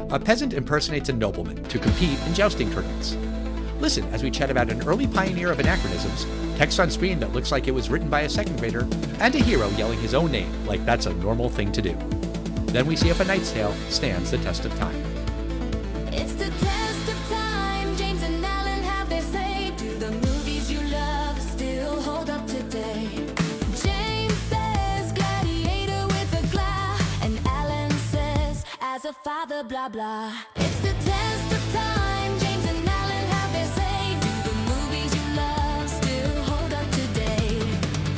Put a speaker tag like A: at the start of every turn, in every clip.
A: a peasant impersonates a nobleman to compete in jousting tournaments. Listen as we chat about an early pioneer of anachronisms, text on screen that looks like it was written by a second grader, and a hero yelling his own name like that's a normal thing to do. Then we see if A Knight's Tale stands the test of time.
B: It's the test of time. James and Alan have their say. Do the movies you love still hold up today? James says gladiator with a gla, and Alan says as a father blah blah. It's the test of time. James and Alan have their say. Do the movies you love still hold up today?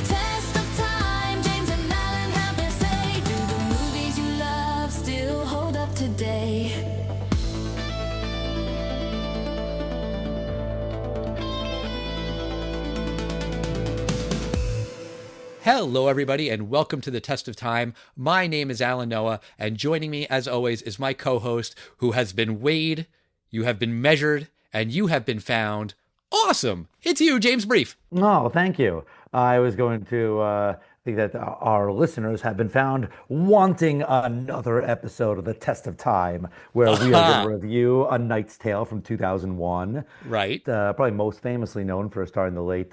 B: Test of time. James and Alan have their say. Do the movies you love still hold up today?
A: Hello, everybody, and welcome to the Test of Time. My name is Alan Noah, and joining me, as always, is my co-host, who has been weighed, you have been measured, and you have been found awesome. It's you, James Brief.
C: Oh, thank you. I was going to think that our listeners have been found wanting another episode of the Test of Time, where we are going to review A Knight's Tale from 2001.
A: Right.
C: Probably most famously known for starring the late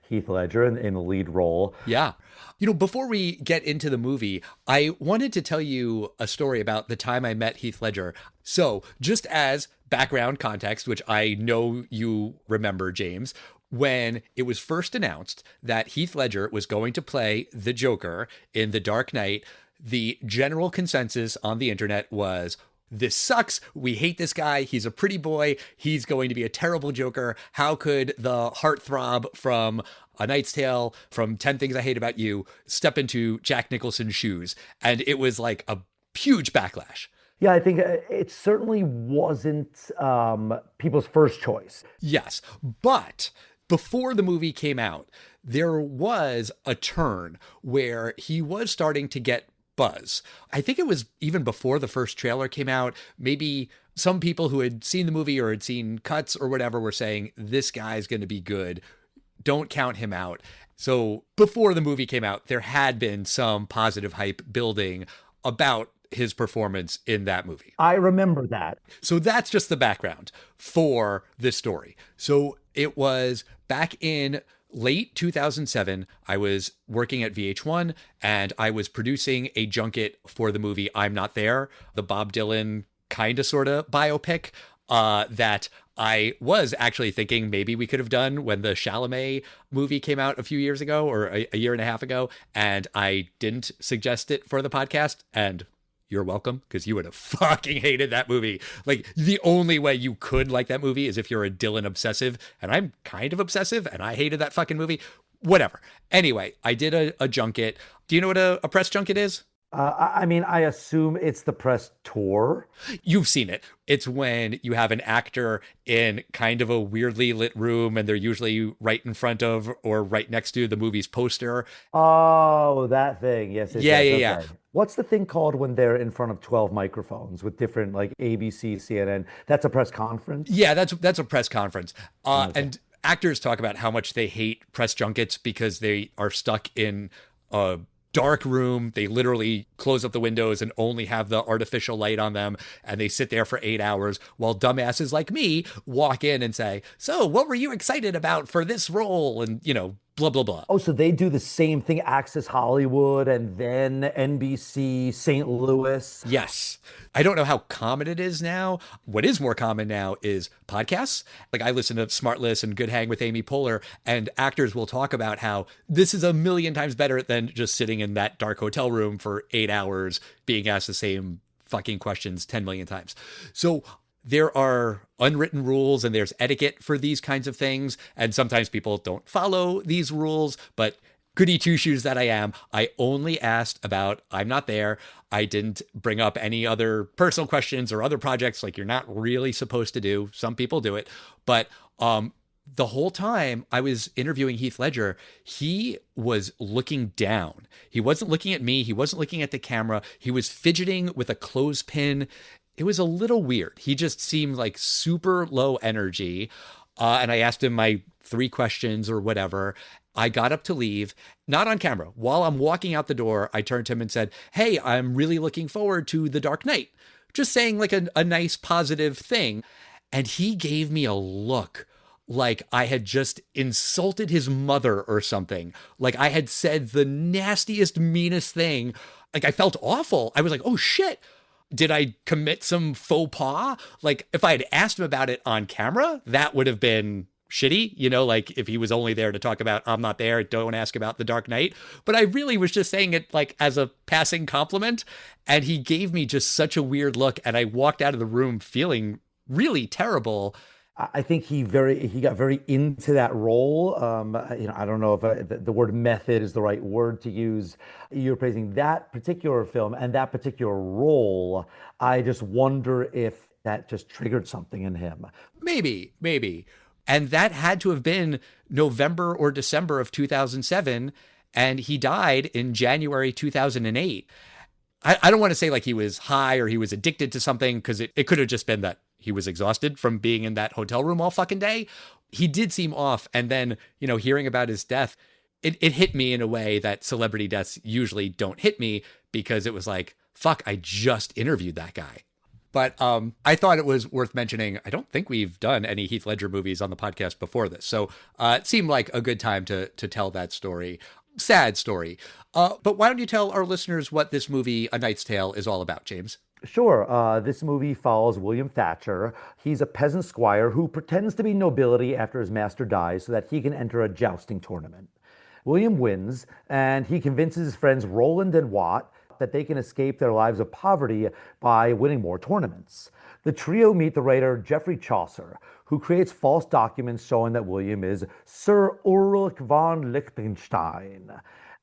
C: Heath Ledger in the lead role.
A: Yeah. You know, before we get into the movie, I wanted to tell you a story about the time I met Heath Ledger. So, just as background context, which I know you remember, James, when it was first announced that Heath Ledger was going to play the Joker in The Dark Knight, the general consensus on the internet was, this sucks. We hate this guy. He's a pretty boy. He's going to be a terrible Joker. How could the heartthrob from A Knight's Tale, from 10 Things I Hate About You, step into Jack Nicholson's shoes? And it was like a huge backlash.
C: Yeah, I think it certainly wasn't people's first choice.
A: Yes, but before the movie came out, there was a turn where he was starting to get buzz. I think it was even before the first trailer came out. Maybe some people who had seen the movie or had seen cuts or whatever were saying, this guy's going to be good. Don't count him out. So before the movie came out, there had been some positive hype building about his performance in that movie.
C: I remember that.
A: So that's just the background for this story. So it was back in late 2007, I was working at VH1 and I was producing a junket for the movie I'm Not There, the Bob Dylan kind of sort of biopic that I was actually thinking maybe we could have done when the Chalamet movie came out a few years ago or a year and a half ago. And I didn't suggest it for the podcast, and you're welcome, because you would have fucking hated that movie. Like, the only way you could like that movie is if you're a Dylan obsessive, and I'm kind of obsessive, and I hated that fucking movie. Whatever. Anyway, I did a junket. Do you know what a press junket is?
C: I mean, I assume it's the press tour.
A: You've seen it. It's when you have an actor in kind of a weirdly lit room and they're usually right in front of or right next to the movie's poster.
C: Oh, that thing. Yes.
A: Yeah.
C: Okay. What's the thing called when they're in front of 12 microphones with different, like ABC, CNN? That's a press conference?
A: Yeah, that's a press conference.
C: Okay.
A: And actors talk about how much they hate press junkets because they are stuck in a dark room. They literally close up the windows and only have the artificial light on them. And they sit there for 8 hours while dumbasses like me walk in and say, so what were you excited about for this role? And, you know, blah, blah, blah.
C: Oh, so they do the same thing, Access Hollywood and then NBC, St. Louis.
A: Yes. I don't know how common it is now. What is more common now is podcasts. Like, I listen to Smartless and Good Hang with Amy Poehler, and actors will talk about how this is a million times better than just sitting in that dark hotel room for 8 hours being asked the same fucking questions 10 million times. So there are unwritten rules and there's etiquette for these kinds of things. And sometimes people don't follow these rules, but goody two-shoes that I am, I only asked about I'm Not There. I didn't bring up any other personal questions or other projects like you're not really supposed to do. Some people do it. But the whole time I was interviewing Heath Ledger, he was looking down. He wasn't looking at me. He wasn't looking at the camera. He was fidgeting with a clothespin. It was a little weird. He just seemed like super low energy. And I asked him my 3 questions or whatever. I got up to leave, not on camera. While I'm walking out the door, I turned to him and said, hey, I'm really looking forward to The Dark Knight. just saying like a nice positive thing. And he gave me a look like I had just insulted his mother or something. Like I had said the nastiest, meanest thing. Like I felt awful. I was like, oh shit. Did I commit some faux pas? Like if I had asked him about it on camera, that would have been shitty, like if he was only there to talk about I'm not there, don't ask about The Dark Knight. But I really was just saying it like as a passing compliment. And he gave me just such a weird look. And I walked out of the room feeling really terrible.
C: I think he got very into that role. I don't know if the word method is the right word to use. You're praising that particular film and that particular role. I just wonder if that just triggered something in him.
A: Maybe. And that had to have been November or December of 2007. And he died in January 2008. I don't want to say like he was high or he was addicted to something, because it could have just been that he was exhausted from being in that hotel room all fucking day. He did seem off. And then, hearing about his death, it hit me in a way that celebrity deaths usually don't hit me, because it was like, fuck, I just interviewed that guy. But I thought it was worth mentioning. I don't think we've done any Heath Ledger movies on the podcast before this. So it seemed like a good time to tell that story. Sad story. But why don't you tell our listeners what this movie, A Knight's Tale, is all about, James?
C: Sure. This movie follows William Thatcher. He's a peasant squire who pretends to be nobility after his master dies so that he can enter a jousting tournament. William wins, and he convinces his friends Roland and Watt that they can escape their lives of poverty by winning more tournaments. The trio meet the writer Geoffrey Chaucer, who creates false documents showing that William is Sir Ulrich von Liechtenstein.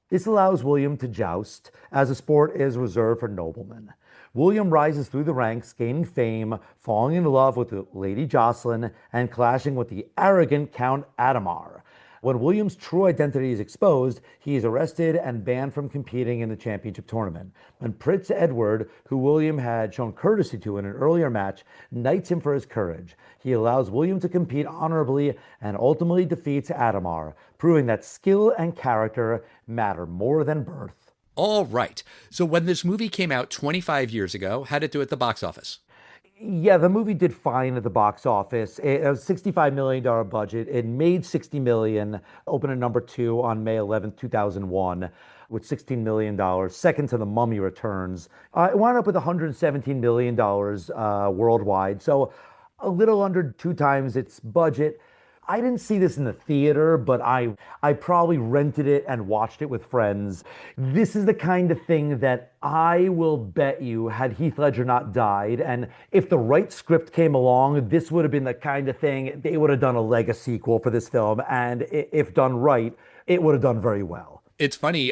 C: This allows William to joust, as the sport is reserved for noblemen. William rises through the ranks, gaining fame, falling in love with Lady Jocelyn, and clashing with the arrogant Count Adhemar. When William's true identity is exposed, he is arrested and banned from competing in the championship tournament. When Prince Edward, who William had shown courtesy to in an earlier match, knights him for his courage. He allows William to compete honorably and ultimately defeats Adhemar, proving that skill and character matter more than birth.
A: All right. So when this movie came out 25 years ago, how did it do at the box office?
C: Yeah, the movie did fine at the box office. It was a $65 million budget. It made $60 million, opened at number 2 on May 11th, 2001, with $16 million, second to The Mummy Returns. It wound up with $117 million worldwide, so a little under 2 times its budget. I didn't see this in the theater, but I probably rented it and watched it with friends. This is the kind of thing that I will bet you, had Heath Ledger not died, and if the right script came along, this would have been the kind of thing, they would have done a Lego sequel for this film, and if done right, it would have done very well.
A: It's funny,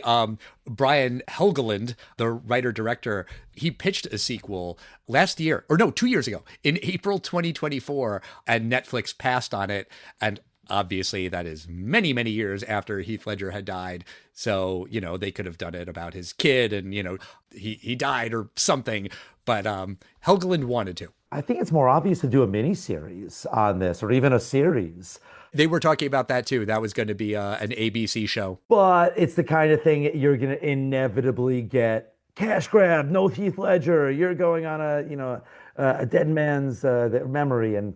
A: Brian Helgeland, the writer-director, he pitched a sequel last year, or no, 2 years ago, in April 2024, and Netflix passed on it. And obviously that is many, many years after Heath Ledger had died. So, they could have done it about his kid and, he died or something. But Helgeland wanted to.
C: I think it's more obvious to do a miniseries on this, or even a series.
A: They were talking about that too. That was going to be an ABC show.
C: But it's the kind of thing you're going to inevitably get cash grab, no Heath Ledger. You're going on a dead man's memory. And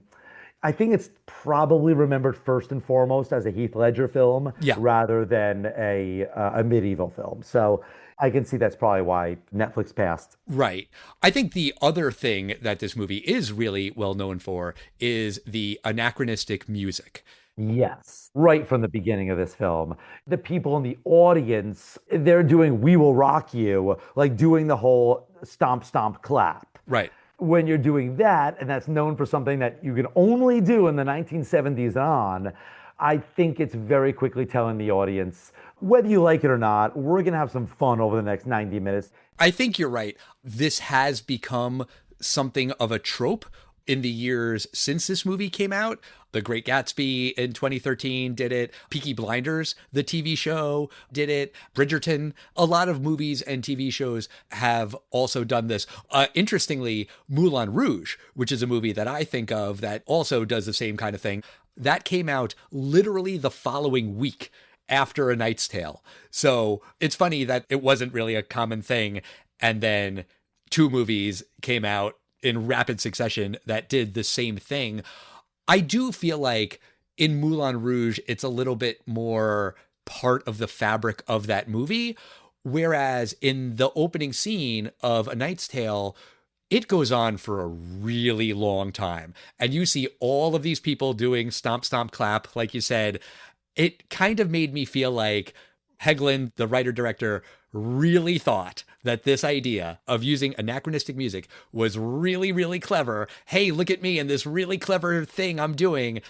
C: I think it's probably remembered first and foremost as a Heath Ledger film, rather than a medieval film. So I can see that's probably why Netflix passed.
A: Right. I think the other thing that this movie is really well known for is the anachronistic music.
C: Yes, right from the beginning of this film. The people in the audience, they're doing We Will Rock You, like doing the whole stomp, stomp, clap.
A: Right.
C: When you're doing that, and that's known for something that you can only do in the 1970s on, I think it's very quickly telling the audience, whether you like it or not, we're going to have some fun over the next 90 minutes.
A: I think you're right. This has become something of a trope in the years since this movie came out. The Great Gatsby in 2013 did it. Peaky Blinders, the TV show, did it. Bridgerton. A lot of movies and TV shows have also done this. Interestingly, Moulin Rouge, which is a movie that I think of that also does the same kind of thing, that came out literally the following week after A Knight's Tale. So it's funny that it wasn't really a common thing. And then 2 movies came out in rapid succession that did the same thing. I do feel like in Moulin Rouge, it's a little bit more part of the fabric of that movie. Whereas in the opening scene of A Knight's Tale, it goes on for a really long time. And you see all of these people doing stomp, stomp, clap, like you said. It kind of made me feel like Hegland, the writer director, really thought that this idea of using anachronistic music was really, really clever. Hey, look at me and this really clever thing I'm doing.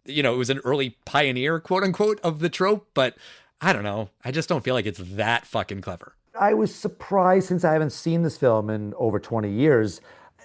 A: You know, it was an early pioneer, quote unquote, of the trope, but I don't know. I just don't feel like it's that fucking clever.
C: I was surprised, since I haven't seen this film in over 20 years,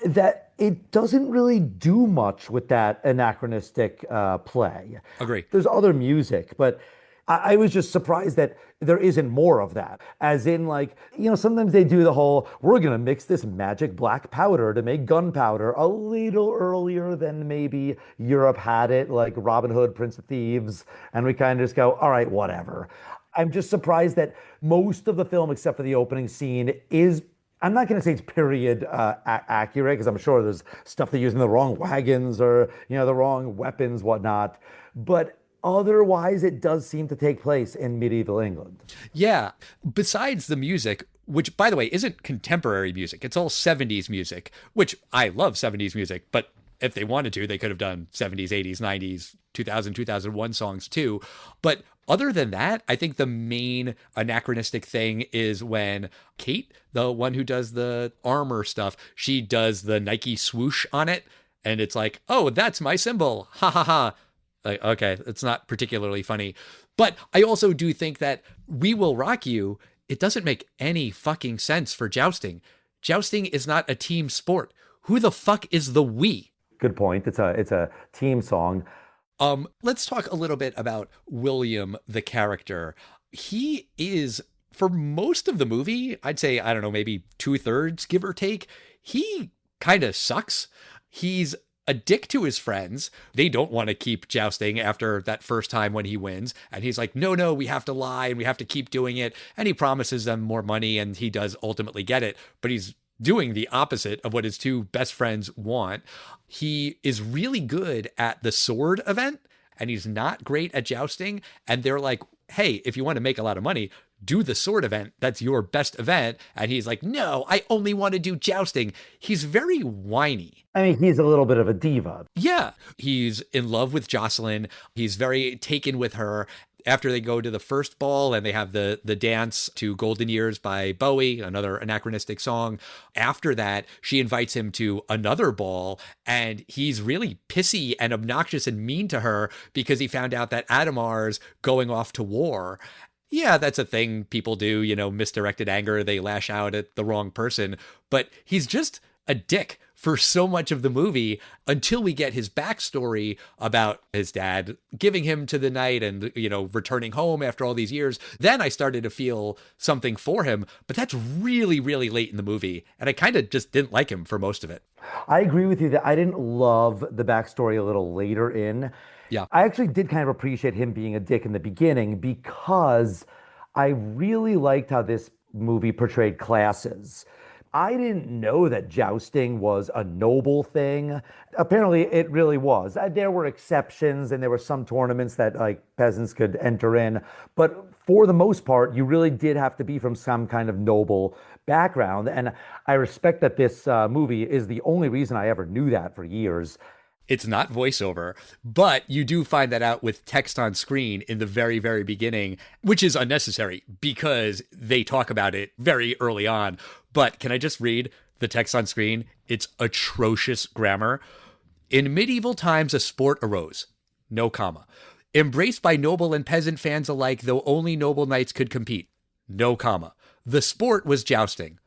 C: that it doesn't really do much with that anachronistic play.
A: Agree.
C: There's other music, but I was just surprised that there isn't more of that. As in, like, sometimes they do the whole, we're going to mix this magic black powder to make gunpowder a little earlier than maybe Europe had it, like Robin Hood, Prince of Thieves. And we kind of just go, all right, whatever. I'm just surprised that most of the film, except for the opening scene, is, I'm not going to say it's period accurate, because I'm sure there's stuff they're using the wrong wagons or, the wrong weapons, whatnot. But otherwise, it does seem to take place in medieval England.
A: Yeah. Besides the music, which, by the way, isn't contemporary music, it's all 70s music, which I love 70s music, but if they wanted to, they could have done 70s, 80s, 90s, 2000, 2001 songs too. But other than that, I think the main anachronistic thing is when Kate, the one who does the armor stuff, she does the Nike swoosh on it. And it's like, oh, that's my symbol. Ha ha ha. Like, okay, it's not particularly funny. But I also do think that We Will Rock You, it doesn't make any fucking sense for jousting. Jousting is not a team sport. Who the fuck is the we?
C: Good point. It's a team song.
A: Let's talk a little bit about William, the character. He is, for most of the movie, I'd say, I don't know, maybe 2/3, give or take, he kind of sucks. He's a dick to his friends. They don't want to keep jousting after that first time when he wins. And he's like, no, we have to lie and we have to keep doing it. And he promises them more money and he does ultimately get it. But he's doing the opposite of what his two best friends want. He is really good at the sword event and he's not great at jousting. And they're like, hey, if you want to make a lot of money, do the sword event. That's your best event. And he's like, no, I only want to do jousting. He's very whiny.
C: I mean, he's a little bit of a diva.
A: Yeah. He's in love with Jocelyn. He's very taken with her. After they go to the first ball and they have the dance to Golden Years by Bowie, another anachronistic song. After that, she invites him to another ball and he's really pissy and obnoxious and mean to her because he found out that Adamar's going off to war. Yeah, that's a thing people do, misdirected anger. They lash out at the wrong person, but he's just a dick for so much of the movie until we get his backstory about his dad giving him to the knight and, returning home after all these years. Then I started to feel something for him, but that's really, really late in the movie. And I kind of just didn't like him for most of it.
C: I agree with you that I didn't love the backstory a little later in.
A: Yeah.
C: I actually did kind of appreciate him being a dick in the beginning because I really liked how this movie portrayed classes. I didn't know that jousting was a noble thing. Apparently, it really was. There were exceptions, and there were some tournaments that like peasants could enter in. But for the most part, you really did have to be from some kind of noble background. And I respect that this movie is the only reason I ever knew that for years.
A: It's not voiceover, but you do find that out with text on screen in the very, very beginning, which is unnecessary because they talk about it very early on. But can I just read the text on screen? It's atrocious grammar. In medieval times, a sport arose. No comma. Embraced by noble and peasant fans alike, though only noble knights could compete. No comma. The sport was jousting.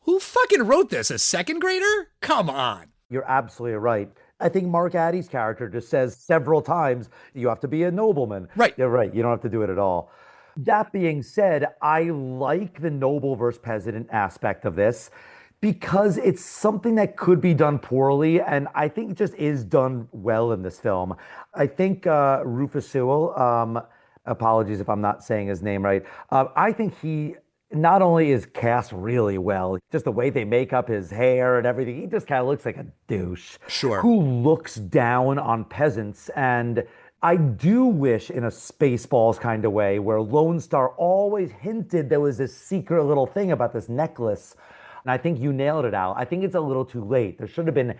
A: Who fucking wrote this? A second grader? Come on.
C: You're absolutely right. I think Mark Addy's character just says several times, you have to be a nobleman.
A: Right.
C: You're right. You don't have to do it at all. That being said, I like the noble versus peasant aspect of this because it's something that could be done poorly, and I think it just is done well in this film. I think Rufus Sewell, apologies if I'm not saying his name right, I think he Not only is cast really well, just the way they make up his hair and everything, he just kind of looks like a douche
A: Sure.
C: who looks down on peasants. And I do wish, in a Spaceballs kind of way, where Lone Star always hinted there was this secret little thing about this necklace. And I think you nailed it, Al. I think it's a little too late. There should have been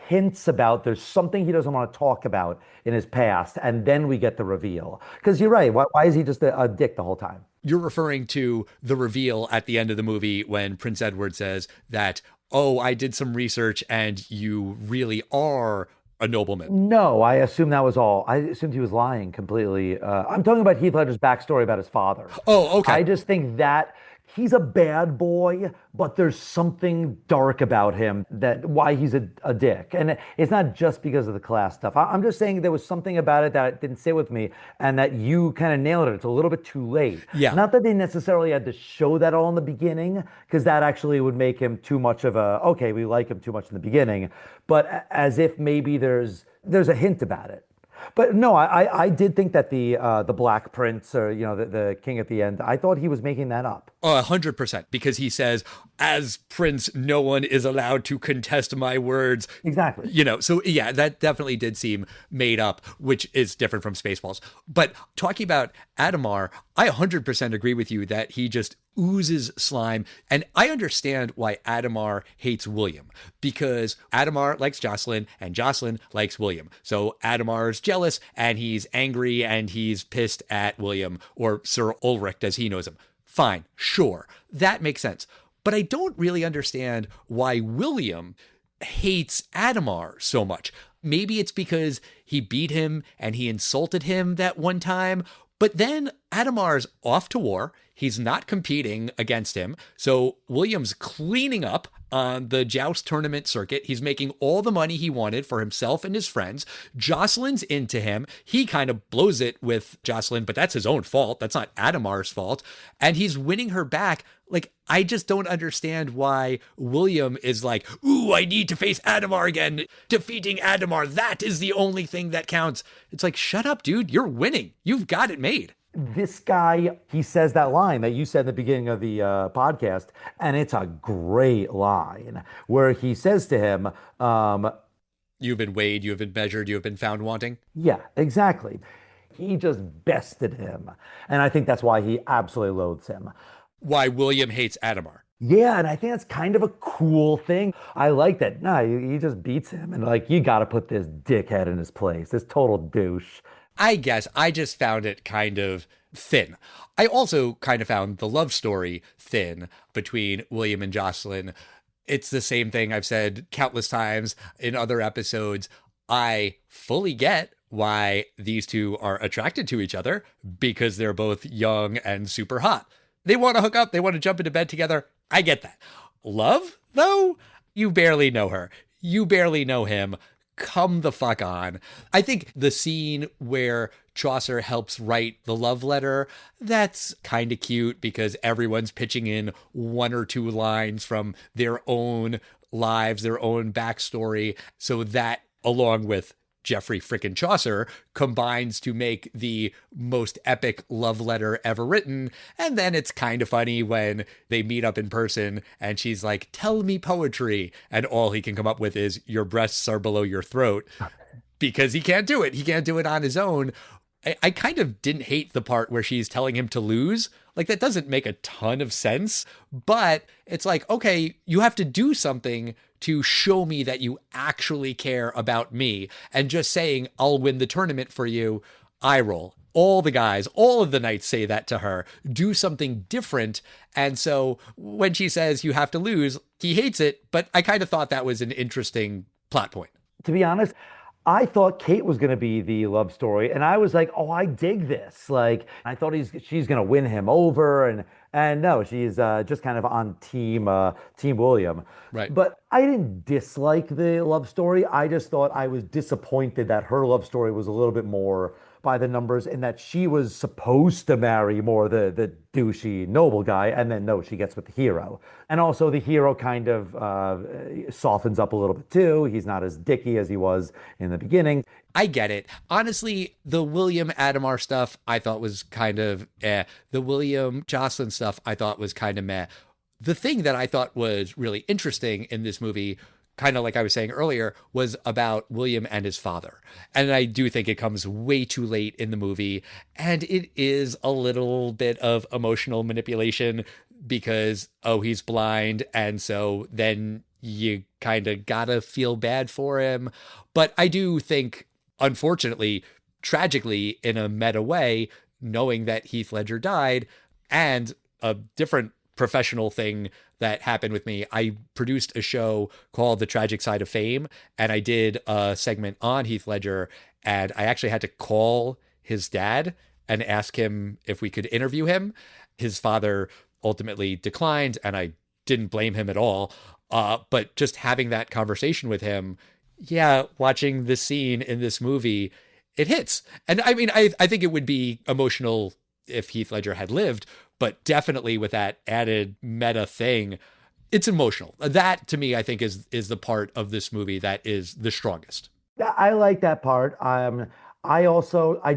C: hints about there's something he doesn't want to talk about in his past, and then we get the reveal. Because you're right. Why is he just a dick the whole time?
A: You're referring to the reveal at the end of the movie when Prince Edward says that, oh, I did some research and you really are a nobleman.
C: No, I assume that was all. I assumed he was lying completely. I'm talking about Heath Ledger's backstory about his father.
A: Oh, okay.
C: I just think that he's a bad boy, but there's something dark about him that why he's a dick. And it's not just because of the class stuff. I'm just saying there was something about it that didn't sit with me and that you kind of nailed it. It's a little bit too late.
A: Yeah.
C: Not that they necessarily had to show that all in the beginning, because that actually would make him too much of a, okay, we like him too much in the beginning, but as if maybe there's a hint about it. But no, I did think that the Black Prince, or the king at the end, I thought he was making that up.
A: 100%, because he says, as prince, no one is allowed to contest my words.
C: Exactly.
A: So yeah, that definitely did seem made up, which is different from Spaceballs. But talking about Adamar, I 100% agree with you that he just oozes slime. And I understand why Adamar hates William, because Adamar likes Jocelyn and Jocelyn likes William. So Adamar's jealous and he's angry and he's pissed at William, or Sir Ulrich as he knows him. Fine, sure, that makes sense. But I don't really understand why William hates Adamar so much. Maybe it's because he beat him and he insulted him that one time, but then Adamar's off to war. He's not competing against him. So William's cleaning up on the joust tournament circuit. He's making all the money he wanted for himself and his friends. Jocelyn's into him. He kind of blows it with Jocelyn, but that's his own fault. That's not Adamar's fault. And he's winning her back. Like, I just don't understand why William is like, ooh, I need to face Adamar again. Defeating Adamar, that is the only thing that counts. It's like, shut up, dude. You're winning. You've got it made.
C: This guy, he says that line that you said in the beginning of the podcast, and it's a great line where he says to him,
A: you've been weighed, you have been measured, you have been found wanting.
C: Yeah, exactly. He just bested him. And I think that's why he absolutely loathes him.
A: Why William hates Adamar.
C: Yeah, and I think that's kind of a cool thing. I like that. No, he just beats him. And like, you got to put this dickhead in his place, this total douche.
A: I guess I just found it kind of thin. I also kind of found the love story thin between William and Jocelyn. It's the same thing I've said countless times in other episodes. I fully get why these two are attracted to each other, because they're both young and super hot. They want to hook up. They want to jump into bed together. I get that. Love, though? You barely know her. You barely know him. Come the fuck on. I think the scene where Chaucer helps write the love letter, that's kind of cute because everyone's pitching in one or two lines from their own lives, their own backstory. So that, along with Geoffrey frickin' Chaucer, combines to make the most epic love letter ever written. And then it's kind of funny when they meet up in person and she's like, tell me poetry. And all he can come up with is, your breasts are below your throat, because he can't do it. He can't do it on his own. I kind of didn't hate the part where she's telling him to lose. Like, that doesn't make a ton of sense, but it's like, okay, you have to do something to show me that you actually care about me. And just saying, I'll win the tournament for you, eye roll. All the guys, all of the knights say that to her. Do something different. And so when she says you have to lose, he hates it, but I kind of thought that was an interesting plot point.
C: To be honest, I thought Kate was going to be the love story, and I was like, "Oh, I dig this!" Like, I thought she's going to win him over, and no, she's just kind of on Team William.
A: Right.
C: But I didn't dislike the love story. I just thought I was disappointed that her love story was a little bit more by the numbers in that she was supposed to marry more the douchey noble guy, and then no, she gets with the hero. And also the hero kind of softens up a little bit too. He's not as dicky as he was in the beginning.
A: I get it. Honestly, the William Adamar stuff I thought was kind of eh. The William Jocelyn stuff I thought was kind of meh. The thing that I thought was really interesting in this movie, kind of like I was saying earlier, was about William and his father. And I do think it comes way too late in the movie. And it is a little bit of emotional manipulation because, oh, he's blind. And so then you kind of gotta feel bad for him. But I do think, unfortunately, tragically, in a meta way, knowing that Heath Ledger died, and a different professional thing that happened with me. I produced a show called The Tragic Side of Fame, and I did a segment on Heath Ledger, and I actually had to call his dad and ask him if we could interview him. His father ultimately declined, and I didn't blame him at all. But just having that conversation with him, yeah, watching the scene in this movie, it hits. And I mean, I think it would be emotional if Heath Ledger had lived, but definitely with that added meta thing, it's emotional. That to me, I think is the part of this movie that is the strongest.
C: I like that part. I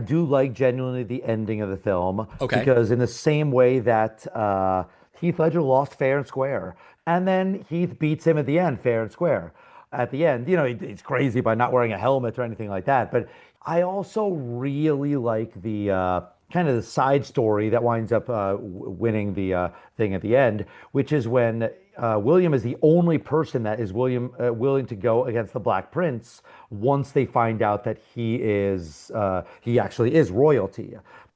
C: do like genuinely the ending of the film.
A: Okay.
C: Because in the same way that Heath Ledger lost fair and square, and then Heath beats him at the end, fair and square. At the end, he's crazy by not wearing a helmet or anything like that. But I also really like the kind of the side story that winds up winning the thing at the end, which is when William is the only person that is willing to go against the Black Prince once they find out that he actually is royalty.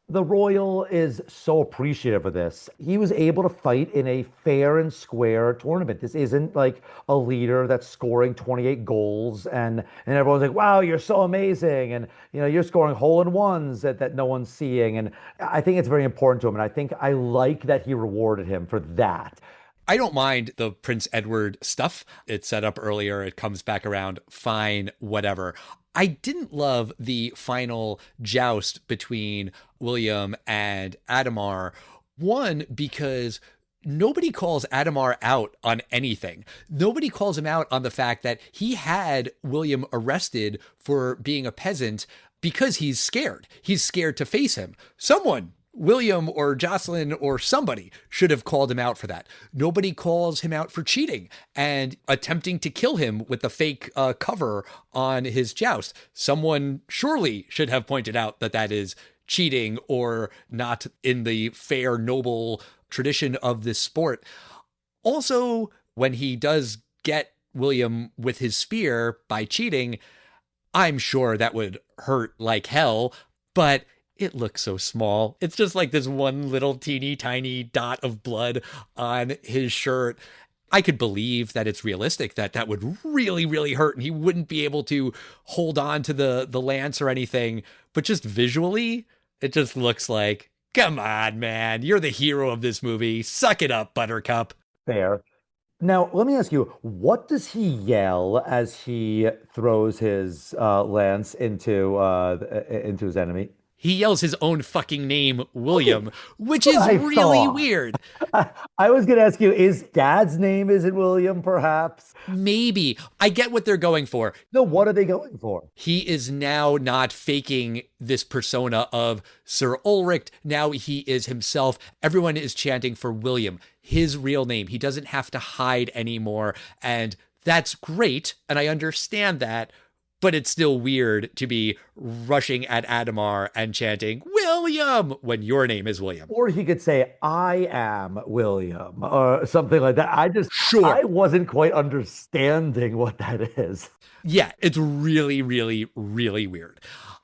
C: The royal is so appreciative of this. He was able to fight in a fair and square tournament. This isn't like a leader that's scoring 28 goals and everyone's like, wow, you're so amazing. And you're scoring hole-in-ones that no one's seeing. And I think it's very important to him. And I think I like that he rewarded him for that.
A: I don't mind the Prince Edward stuff. It's set up earlier. It comes back around. Fine, whatever. I didn't love the final joust between William and Adamar. One, because nobody calls Adamar out on anything. Nobody calls him out on the fact that he had William arrested for being a peasant because he's scared. He's scared to face him. Someone, William or Jocelyn or somebody, should have called him out for that. Nobody calls him out for cheating and attempting to kill him with the fake cover on his joust. Someone surely should have pointed out that that is cheating or not in the fair, noble tradition of this sport. Also, when he does get William with his spear by cheating, I'm sure that would hurt like hell, but it looks so small. It's just like this one little teeny tiny dot of blood on his shirt. I could believe that it's realistic that would really, really hurt and he wouldn't be able to hold on to the lance or anything. But just visually, it just looks like, come on, man, you're the hero of this movie. Suck it up, Buttercup.
C: Fair. Now, let me ask you, what does he yell as he throws his lance into his enemy?
A: He yells his own fucking name, William, which is
C: I
A: really
C: thought.
A: weird.
C: I was going to ask you, is Dad's name, is it William, perhaps?
A: Maybe. I get what they're going for.
C: No, what are they going for?
A: He is now not faking this persona of Sir Ulrich. Now he is himself. Everyone is chanting for William, his real name. He doesn't have to hide anymore. And that's great. And I understand that. But it's still weird to be rushing at Adamar and chanting, William, when your name is William.
C: Or he could say, I am William, or something like that.
A: Sure.
C: I wasn't quite understanding what that is.
A: Yeah, it's really, really, really weird.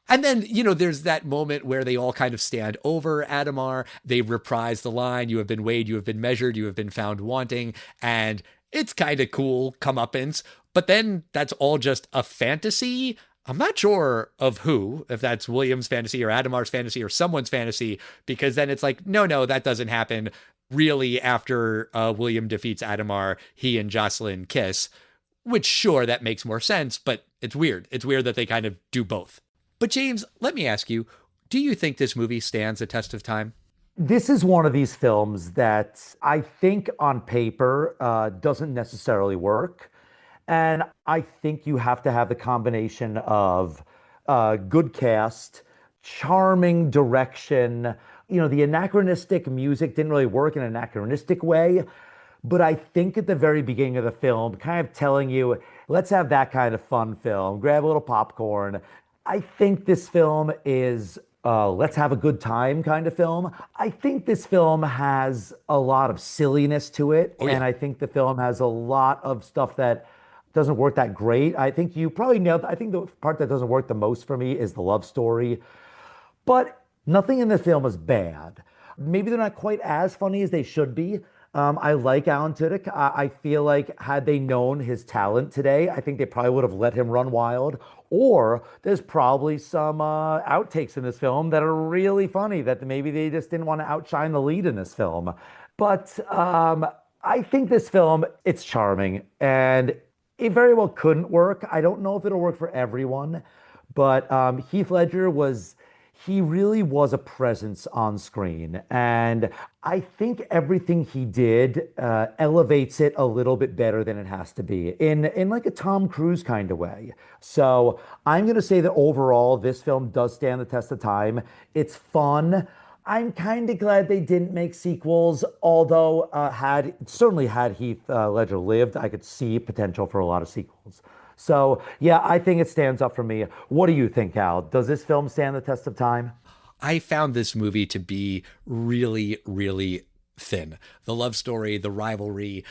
A: And then, there's that moment where they all kind of stand over Adamar. They reprise the line, you have been weighed, you have been measured, you have been found wanting. And it's kind of cool comeuppance. But then that's all just a fantasy. I'm not sure of who, if that's William's fantasy or Adamar's fantasy or someone's fantasy, because then it's like, no, that doesn't happen. Really, after William defeats Adamar, he and Jocelyn kiss, which sure, that makes more sense, but it's weird. It's weird that they kind of do both. But James, let me ask you, Do you think this movie stands a test of time?
C: This is one of these films that I think on paper doesn't necessarily work. And I think you have to have the combination of good cast, charming direction. The anachronistic music didn't really work in an anachronistic way. But I think at the very beginning of the film, kind of telling you, let's have that kind of fun film, grab a little popcorn. I think this film is let's have a good time kind of film. I think this film has a lot of silliness to it.
A: Oh, yeah.
C: And I think the film has a lot of stuff that doesn't work that great. I think you probably nailed, I think the part that doesn't work the most for me is the love story. But nothing in the film is bad. Maybe they're not quite as funny as they should be. I like Alan Tudyk. I feel like had they known his talent today, I think they probably would have let him run wild. Or there's probably some outtakes in this film that are really funny that maybe they just didn't want to outshine the lead in this film. But I think this film, it's charming and it very well couldn't work. I don't know if it'll work for everyone, but Heath Ledger he really was a presence on screen. And I think everything he did elevates it a little bit better than it has to be in like a Tom Cruise kind of way. So I'm going to say that overall, this film does stand the test of time. It's fun. I'm kind of glad they didn't make sequels, although certainly had Heath Ledger lived, I could see potential for a lot of sequels. So, yeah, I think it stands up for me. What do you think, Al? Does this film stand the test of time?
A: I found this movie to be really, really thin. The love story, the rivalry.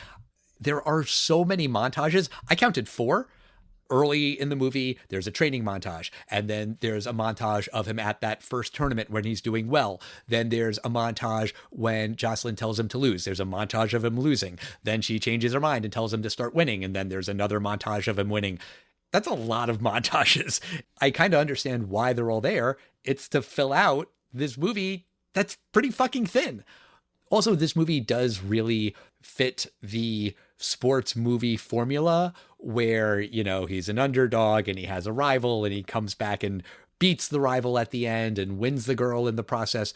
A: There are so many montages. I counted 4. Early in the movie, there's a training montage, and then there's a montage of him at that first tournament when he's doing well. Then there's a montage when Jocelyn tells him to lose. There's a montage of him losing. Then she changes her mind and tells him to start winning, and then there's another montage of him winning. That's a lot of montages. I kind of understand why they're all there. It's to fill out this movie that's pretty fucking thin. Also, this movie does really fit the sports movie formula where, he's an underdog and he has a rival and he comes back and beats the rival at the end and wins the girl in the process.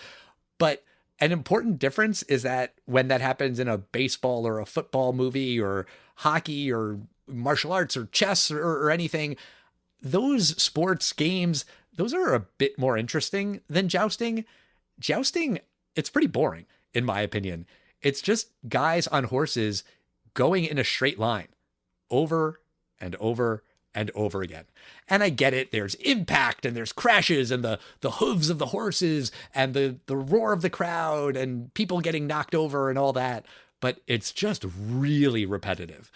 A: But an important difference is that when that happens in a baseball or a football movie or hockey or martial arts or chess or anything, those sports games, those are a bit more interesting than jousting. Jousting, it's pretty boring, in my opinion. It's just guys on horses going in a straight line over and over and over again. And I get it. There's impact and there's crashes and the hooves of the horses and the roar of the crowd and people getting knocked over and all that. But it's just really repetitive.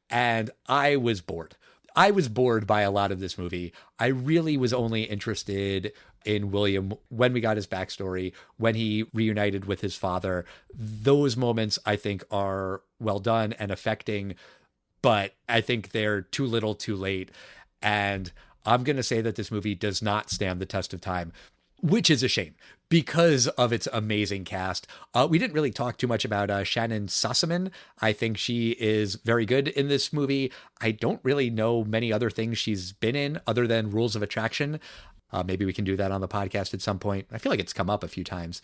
A: And I was bored. I was bored by a lot of this movie. I really was only interested in William when we got his backstory, when he reunited with his father. Those moments, I think, are well done and affecting, but I think they're too little too late. And I'm going to say that this movie does not stand the test of time, which is a shame because of its amazing cast. We didn't really talk too much about Shannon Sossamon. I think she is very good in this movie. I don't really know many other things she's been in other than Rules of Attraction. Maybe we can do that on the podcast at some point. I feel like it's come up a few times.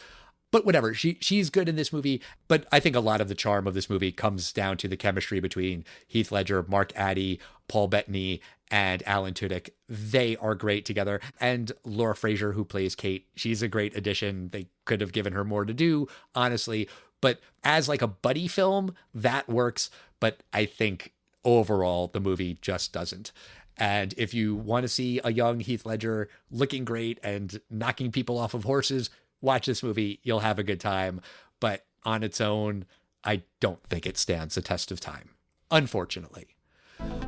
A: But whatever, she's good in this movie. But I think a lot of the charm of this movie comes down to the chemistry between Heath Ledger, Mark Addy, Paul Bettany, and Alan Tudyk. They are great together. And Laura Fraser, who plays Kate, she's a great addition. They could have given her more to do, honestly. But as like a buddy film, that works. But I think overall, the movie just doesn't. And if you want to see a young Heath Ledger looking great and knocking people off of horses, watch this movie. You'll have a good time. But on its own, I don't think it stands the test of time, unfortunately.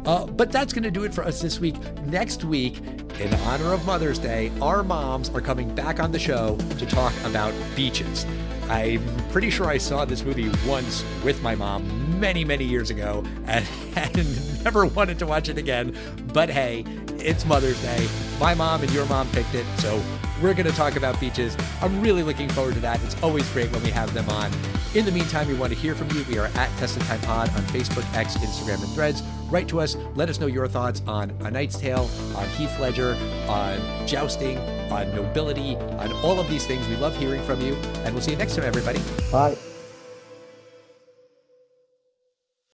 A: But that's going to do it for us this week. Next week, in honor of Mother's Day, our moms are coming back on the show to talk about beaches. I'm pretty sure I saw this movie once with my mom many, many years ago and never wanted to watch it again. But hey, it's Mother's Day. My mom and your mom picked it, so we're going to talk about beaches. I'm really looking forward to that. It's always great when we have them on. In the meantime, we want to hear from you. We are at Test of Time Pod on Facebook, X, Instagram, and Threads. write to us. Let us know your thoughts on A Knight's Tale, on Heath Ledger, on jousting, on nobility, on all of these things. We love hearing from you, and we'll see you next time, everybody.
C: Bye.